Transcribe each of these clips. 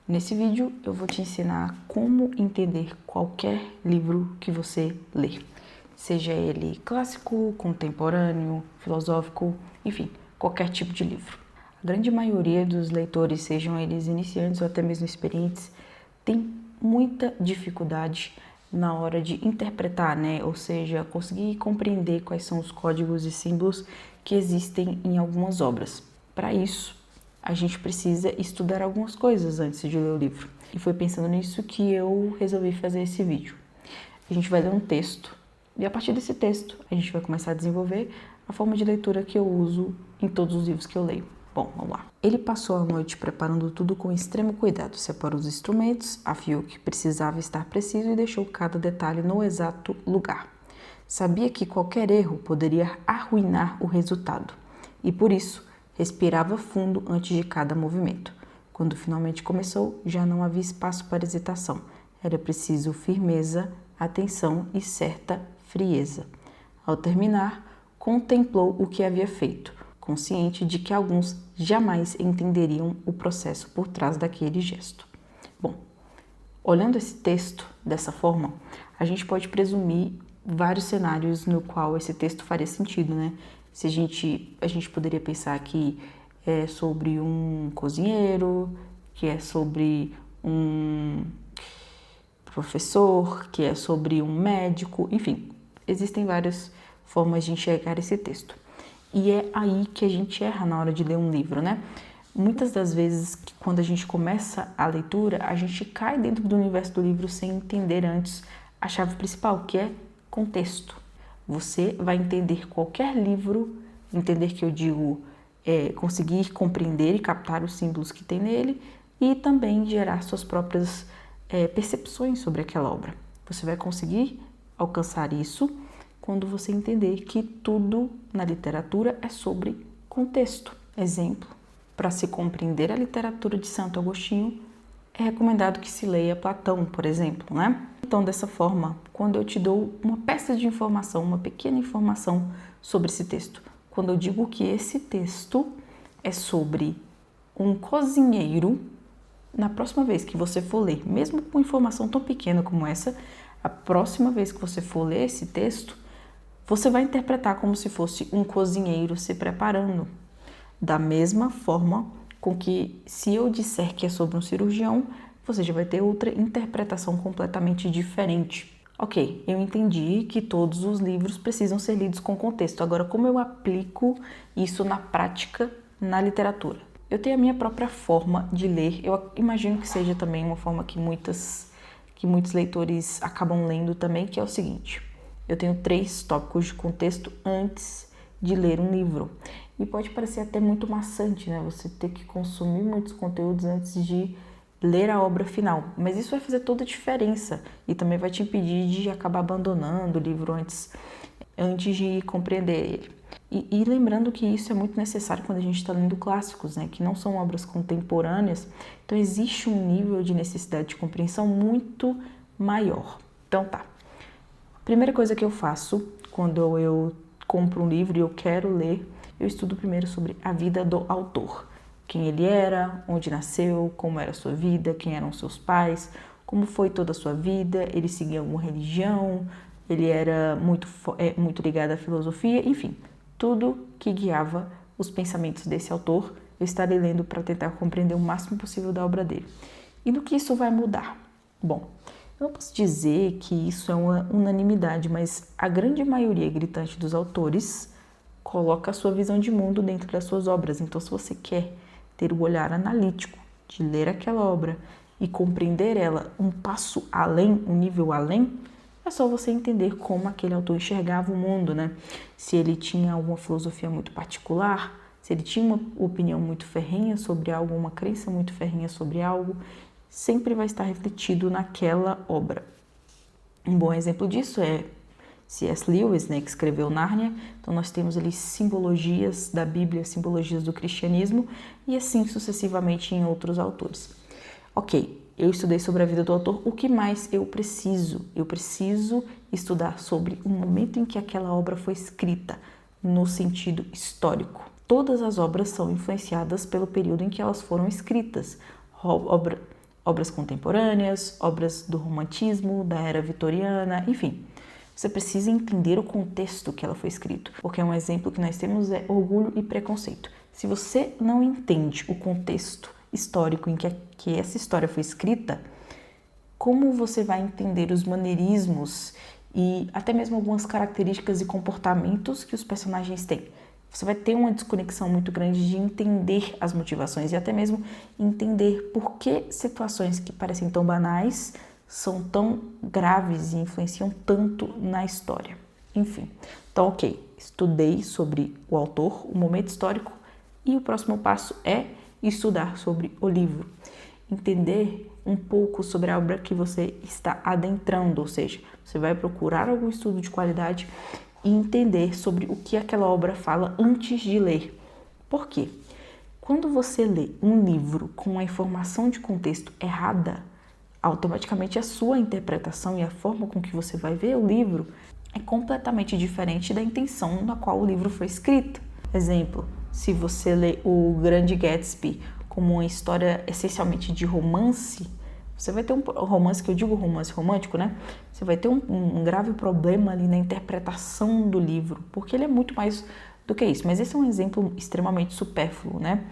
Nesse vídeo eu vou te ensinar como entender qualquer livro que você lê, seja ele clássico, contemporâneo, filosófico, enfim, qualquer tipo de livro. A grande maioria dos leitores, sejam eles iniciantes ou até mesmo experientes, tem muita dificuldade na hora de interpretar, né? Ou seja, conseguir compreender quais são os códigos e símbolos que existem em algumas obras. Para isso, a gente precisa estudar algumas coisas antes de ler o livro. E foi pensando nisso que eu resolvi fazer esse vídeo. A gente vai ler um texto e a partir desse texto a gente vai começar a desenvolver a forma de leitura que eu uso em todos os livros que eu leio. Bom, vamos lá. Ele passou a noite preparando tudo com extremo cuidado, separou os instrumentos, afiou que precisava estar preciso e deixou cada detalhe no exato lugar. Sabia que qualquer erro poderia arruinar o resultado e por isso respirava fundo antes de cada movimento. Quando finalmente começou, já não havia espaço para hesitação. Era preciso firmeza, atenção e certa frieza. Ao terminar, contemplou o que havia feito, consciente de que alguns jamais entenderiam o processo por trás daquele gesto. Bom, olhando esse texto dessa forma, a gente pode presumir vários cenários no qual esse texto faria sentido, né? Se a gente poderia pensar que é sobre um cozinheiro, que é sobre um professor, que é sobre um médico, enfim, existem várias formas de enxergar esse texto. E é aí que a gente erra na hora de ler um livro, né? Muitas das vezes, quando a gente começa a leitura, a gente cai dentro do universo do livro sem entender antes a chave principal, que é contexto. Você vai entender qualquer livro, entender que eu digo conseguir compreender e captar os símbolos que tem nele e também gerar suas próprias percepções sobre aquela obra. Você vai conseguir alcançar isso quando você entender que tudo na literatura é sobre contexto. Exemplo, para se compreender a literatura de Santo Agostinho, é recomendado que se leia Platão, por exemplo, né? Então, dessa forma, quando eu te dou uma peça de informação, uma pequena informação sobre esse texto, quando eu digo que esse texto é sobre um cozinheiro, na próxima vez que você for ler, mesmo com informação tão pequena como essa, a próxima vez que você for ler esse texto, você vai interpretar como se fosse um cozinheiro se preparando. Da mesma forma com que, se eu disser que é sobre um cirurgião, você já vai ter outra interpretação completamente diferente. Ok, eu entendi que todos os livros precisam ser lidos com contexto. Agora, como eu aplico isso na prática, na literatura? Eu tenho a minha própria forma de ler. Eu imagino que seja também uma forma que muitos leitores acabam lendo também, que é o seguinte. Eu tenho 3 tópicos de contexto antes de ler um livro. E pode parecer até muito maçante, né? Você ter que consumir muitos conteúdos antes de ler a obra final. Mas isso vai fazer toda a diferença e também vai te impedir de acabar abandonando o livro antes de compreender ele. E lembrando que isso é muito necessário quando a gente está lendo clássicos, né? Que não são obras contemporâneas. Então existe um nível de necessidade de compreensão muito maior. Então tá. Primeira coisa que eu faço quando eu compro um livro e eu quero ler, eu estudo primeiro sobre a vida do autor. Quem ele era, onde nasceu, como era a sua vida, quem eram seus pais, como foi toda a sua vida, ele seguia alguma religião, ele era muito ligado à filosofia, enfim, tudo que guiava os pensamentos desse autor, eu estarei lendo para tentar compreender o máximo possível da obra dele. E no que isso vai mudar? Bom, eu não posso dizer que isso é uma unanimidade, mas a grande maioria gritante dos autores coloca a sua visão de mundo dentro das suas obras. Então, se você quer ter o olhar analítico de ler aquela obra e compreender ela um passo além, um nível além, é só você entender como aquele autor enxergava o mundo, né? Se ele tinha alguma filosofia muito particular, se ele tinha uma opinião muito ferrenha sobre algo, uma crença muito ferrenha sobre algo, sempre vai estar refletido naquela obra. Um bom exemplo disso é C.S. Lewis, né, que escreveu Nárnia. Então nós temos ali simbologias da Bíblia, simbologias do cristianismo e assim sucessivamente em outros autores. Ok, eu estudei sobre a vida do autor, o que mais eu preciso? Eu preciso estudar sobre o momento em que aquela obra foi escrita, no sentido histórico. Todas as obras são influenciadas pelo período em que elas foram escritas. obras contemporâneas, obras do romantismo, da era vitoriana, enfim. Você precisa entender o contexto que ela foi escrita, porque um exemplo que nós temos é Orgulho e Preconceito. Se você não entende o contexto histórico em que essa história foi escrita, como você vai entender os maneirismos e até mesmo algumas características e comportamentos que os personagens têm? Você vai ter uma desconexão muito grande de entender as motivações e até mesmo entender por que situações que parecem tão banais são tão graves e influenciam tanto na história. Enfim, então ok, estudei sobre o autor, o momento histórico, e o próximo passo é estudar sobre o livro. Entender um pouco sobre a obra que você está adentrando, ou seja, você vai procurar algum estudo de qualidade e entender sobre o que aquela obra fala antes de ler. Por quê? Quando você lê um livro com a informação de contexto errada, automaticamente a sua interpretação e a forma com que você vai ver o livro é completamente diferente da intenção na qual o livro foi escrito. Exemplo, se você lê O Grande Gatsby como uma história essencialmente de romance, você vai ter um romance, que eu digo romance romântico, né? Você vai ter um grave problema ali na interpretação do livro, porque ele é muito mais do que isso. Mas esse é um exemplo extremamente supérfluo, né?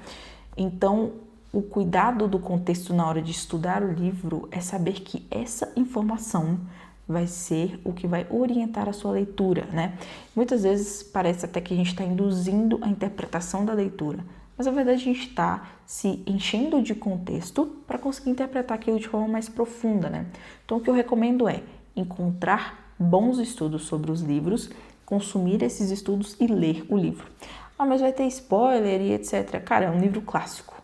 Então, o cuidado do contexto na hora de estudar o livro é saber que essa informação vai ser o que vai orientar a sua leitura, né? Muitas vezes parece até que a gente está induzindo a interpretação da leitura, mas na verdade a gente está se enchendo de contexto para conseguir interpretar aquilo de forma mais profunda, né? Então o que eu recomendo é encontrar bons estudos sobre os livros, consumir esses estudos e ler o livro. Ah, mas vai ter spoiler e etc. Cara, é um livro clássico.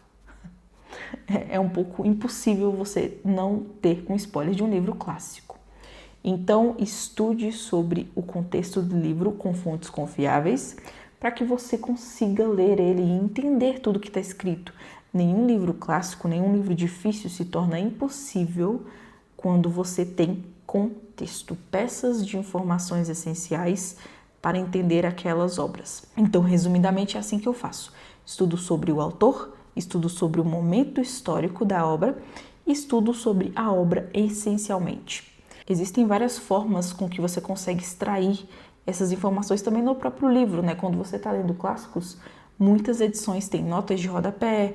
É um pouco impossível você não ter um spoiler de um livro clássico. Então, estude sobre o contexto do livro com fontes confiáveis para que você consiga ler ele e entender tudo que está escrito. Nenhum livro clássico, nenhum livro difícil se torna impossível quando você tem contexto, peças de informações essenciais para entender aquelas obras. Então, resumidamente, é assim que eu faço. Estudo sobre o autor, estudo sobre o momento histórico da obra e estudo sobre a obra essencialmente. Existem várias formas com que você consegue extrair essas informações também no próprio livro, né? Quando você está lendo clássicos, muitas edições têm notas de rodapé,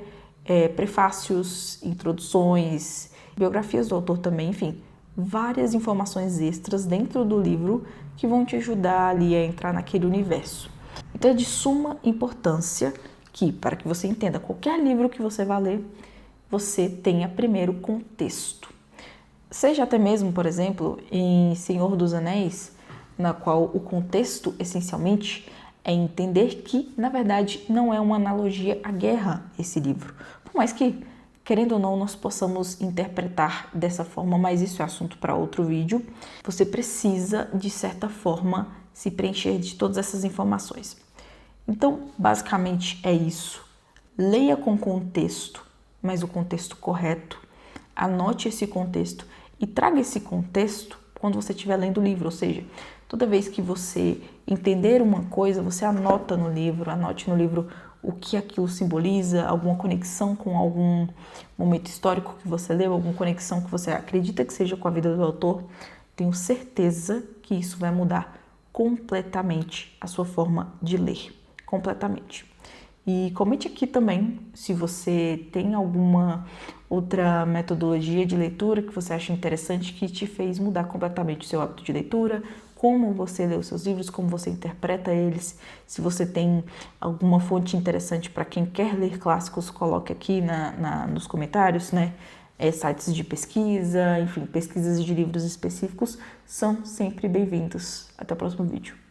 prefácios, introduções, biografias do autor também, enfim, várias informações extras dentro do livro que vão te ajudar ali a entrar naquele universo. Então é de suma importância que, para que você entenda qualquer livro que você vá ler, você tenha primeiro contexto. Seja até mesmo, por exemplo, em Senhor dos Anéis, na qual o contexto, essencialmente, é entender que, na verdade, não é uma analogia à guerra esse livro. Por mais que, querendo ou não, nós possamos interpretar dessa forma, mas isso é assunto para outro vídeo, você precisa, de certa forma, se preencher de todas essas informações. Então, basicamente é isso. Leia com contexto, mas o contexto correto. Anote esse contexto e traga esse contexto quando você estiver lendo o livro, ou seja, toda vez que você entender uma coisa, você anota no livro, anote no livro o que aquilo simboliza, alguma conexão com algum momento histórico que você leu, alguma conexão que você acredita que seja com a vida do autor. Tenho certeza que isso vai mudar completamente a sua forma de ler, completamente. E comente aqui também se você tem alguma outra metodologia de leitura que você acha interessante, que te fez mudar completamente o seu hábito de leitura, como você lê os seus livros, como você interpreta eles. Se você tem alguma fonte interessante para quem quer ler clássicos, coloque aqui nos comentários, né? Sites de pesquisa, enfim, pesquisas de livros específicos são sempre bem-vindos. Até o próximo vídeo.